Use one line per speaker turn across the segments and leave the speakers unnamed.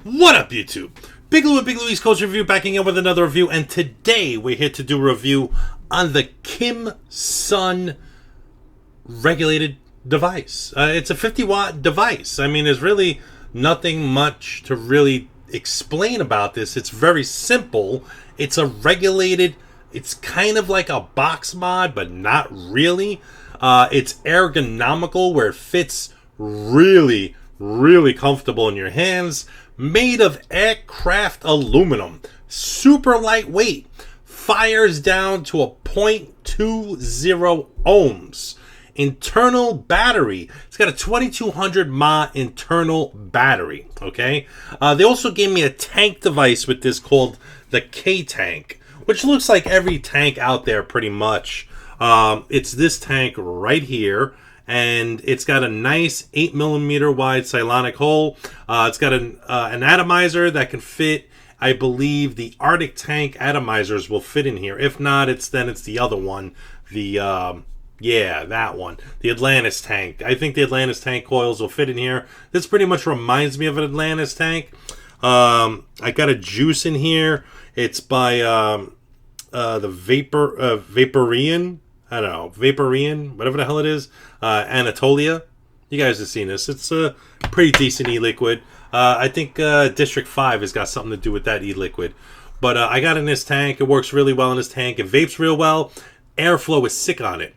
What up, YouTube? Big Lou with Big Louie's Coach Review backing up with another review, and today we're here to do a review on the KIMREE regulated device. It's a 50-watt device. I mean, there's really nothing much to really explain about this. It's very simple. It's a regulated, it's kind of like a box mod, but not really. It's ergonomical where it fits really comfortable in your hands. Made of aircraft aluminum, super lightweight, fires down to a 0.20 ohms. Internal battery. It's got a 2200 mAh internal battery. Okay. They also gave me a tank device with this called the K-Tank, which looks like every tank out there pretty much. It's this tank right here. And it's got a nice 8mm wide Cylonic hole. It's got an atomizer that can fit, I believe, the Arctic tank atomizers will fit in here. If not, it's the other one. That one. The Atlantis tank. I think the Atlantis tank coils will fit in here. This pretty much reminds me of an Atlantis tank. I got a juice in here. It's by the Vaporian. I don't know, Vaporian, whatever the hell it is, Anatolia. You guys have seen this. It's a pretty decent e-liquid. I think District 5 has got something to do with that e-liquid. But I got in this tank. It works really well in this tank. It vapes real well. Airflow is sick on it.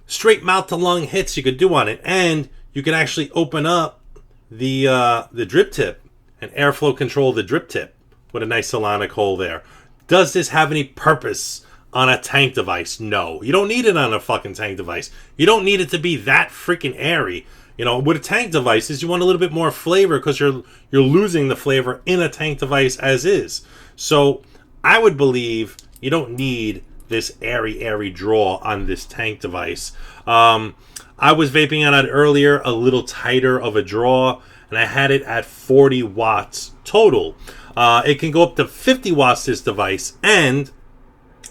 Straight mouth to lung hits you could do on it. And you can actually open up the drip tip and airflow control the drip tip with a nice Cylonic hole there. Does this have any purpose on a tank device? No. You don't need it on a fucking tank device. You don't need it to be that freaking airy. You know, with a tank devices, you want a little bit more flavor because you're losing the flavor in a tank device as is. So I would believe you don't need this airy draw on this tank device. I was vaping on it earlier, a little tighter of a draw, and I had it at 40 watts total. It can go up to 50 watts, this device, and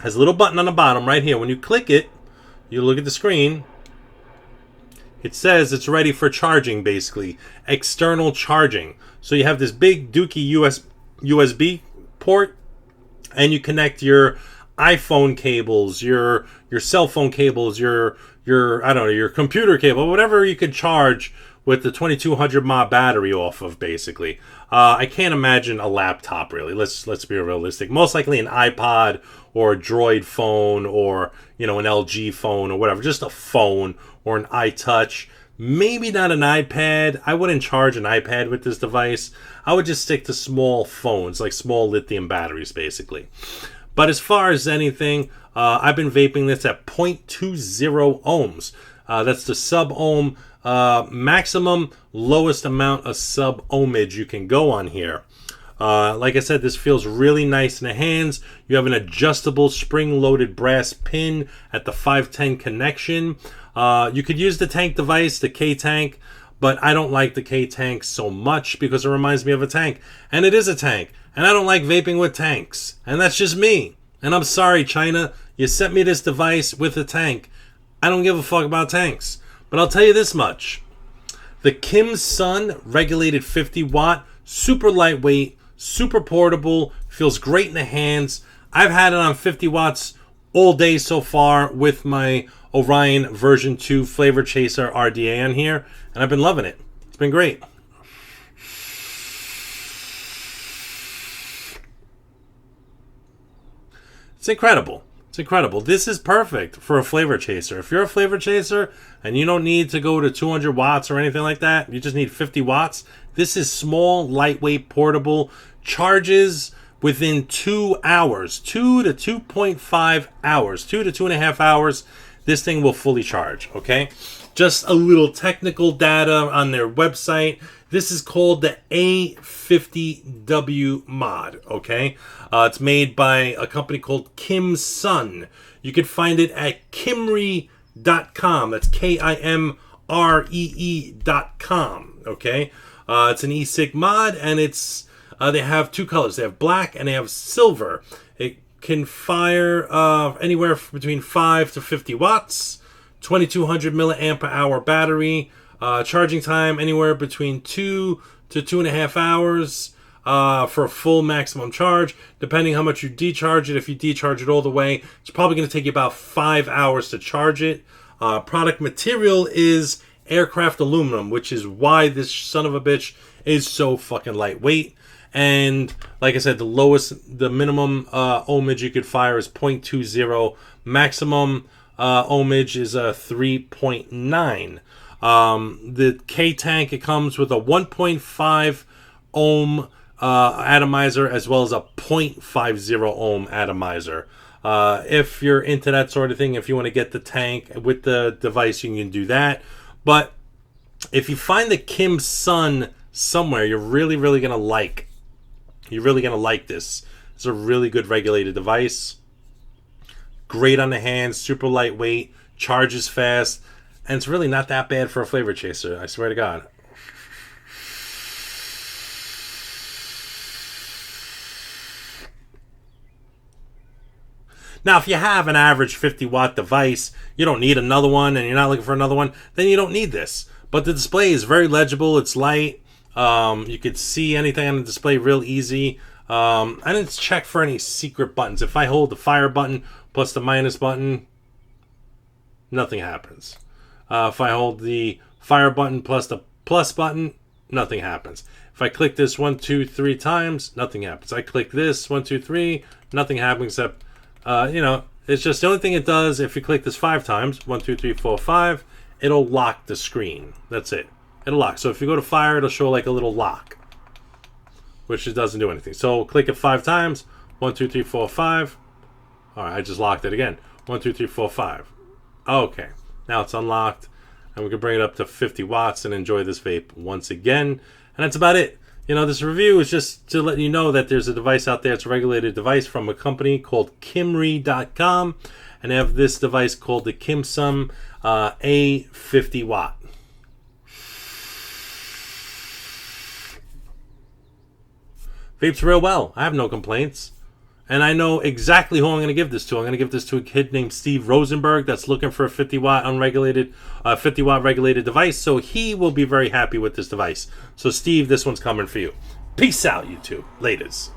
has a little button on the bottom right here. When you click it, you look at the screen, it says it's ready for charging, basically. External charging. So you have this big dookie USB port, and you connect your iPhone cables, your cell phone cables, your I don't know, your computer cable, whatever you could charge with the 2200 mAh battery off of, basically. I can't imagine a laptop, really. Let's be realistic. Most likely an iPod or a Droid phone or, you know, an LG phone or whatever. Just a phone or an iTouch. Maybe not an iPad. I wouldn't charge an iPad with this device. I would just stick to small phones, like small lithium batteries, basically. But as far as anything, I've been vaping this at 0.20 ohms. That's the sub-ohm maximum lowest amount of sub-ohmage you can go on here. Like I said, this feels really nice in the hands. You have an adjustable spring-loaded brass pin at the 510 connection. You could use the tank device, the K-Tank, but I don't like the K-Tank so much because it reminds me of a tank. And it is a tank. And I don't like vaping with tanks. And that's just me. And I'm sorry, China. You sent me this device with a tank. I don't give a fuck about tanks. But I'll tell you this much. The KIMREE regulated 50 watt, super lightweight, super portable, feels great in the hands. I've had it on 50 watts all day so far with my Orion version 2 Flavor Chaser RDA on here, and I've been loving it. It's been great. It's incredible. It's incredible. This is perfect for a flavor chaser. If you're a flavor chaser and you don't need to go to 200 watts or anything like that, you just need 50 watts. This is small, lightweight, portable, charges within 2 hours, 2 to 2.5 hours, 2 to 2.5 hours. This thing will fully charge, okay? Just a little technical data on their website. This is called the A50W mod, okay? It's made by a company called KIMREE. You can find it at KIMREE.com. That's KIMREE.com, okay? It's an e-cig mod, and it's they have two colors. They have black and they have silver. It can fire anywhere between 5 to 50 watts, 2200 milliamp hour battery. Charging time anywhere between 2 to 2.5 hours for a full maximum charge, depending how much you decharge it. If you decharge it all the way, it's probably going to take you about 5 hours to charge it. Product material is aircraft aluminum, which is why this son of a bitch is so fucking lightweight. And like I said, the minimum ohmage you could fire is 0.20. Maximum ohmage is 3.9. The K tank, it comes with a 1.5 ohm atomizer as well as a 0.50 ohm atomizer. If you're into that sort of thing, if you want to get the tank with the device, you can do that. But if you find the Kim Sun somewhere, you're really going to like. You're really going to like this. It's a really good regulated device. Great on the hands, super lightweight, charges fast, and it's really not that bad for a flavor chaser, I swear to God. Now, if you have an average 50-watt device, you don't need another one, and you're not looking for another one, then you don't need this. But the display is very legible. It's light. You could see anything on the display real easy. I didn't check for any secret buttons. If I hold the fire button plus the minus button, nothing happens. If I hold the fire button plus the plus button, nothing happens. If I click this 1, 2, 3 times, nothing happens. I click this 1, 2, 3, nothing happens except, it's just the only thing it does. If you click this 5 times, 1, 2, 3, 4, 5, it'll lock the screen. That's it. It'll lock. So if you go to fire, it'll show like a little lock, which it doesn't do anything. So click it 5 times. 1, 2, 3, 4, 5. All right, I just locked it again. 1, 2, 3, 4, 5. Okay, now it's unlocked, and we can bring it up to 50 watts and enjoy this vape once again. And that's about it. This review is just to let you know that there's a device out there. It's a regulated device from a company called KIMREE.com, and they have this device called the KimSum A50W. Vapes real well. I have no complaints. And I know exactly who I'm going to give this to. I'm going to give this to a kid named Steve Rosenberg that's looking for a 50-watt unregulated, 50-watt regulated device. So he will be very happy with this device. So Steve, this one's coming for you. Peace out, YouTube. Laters.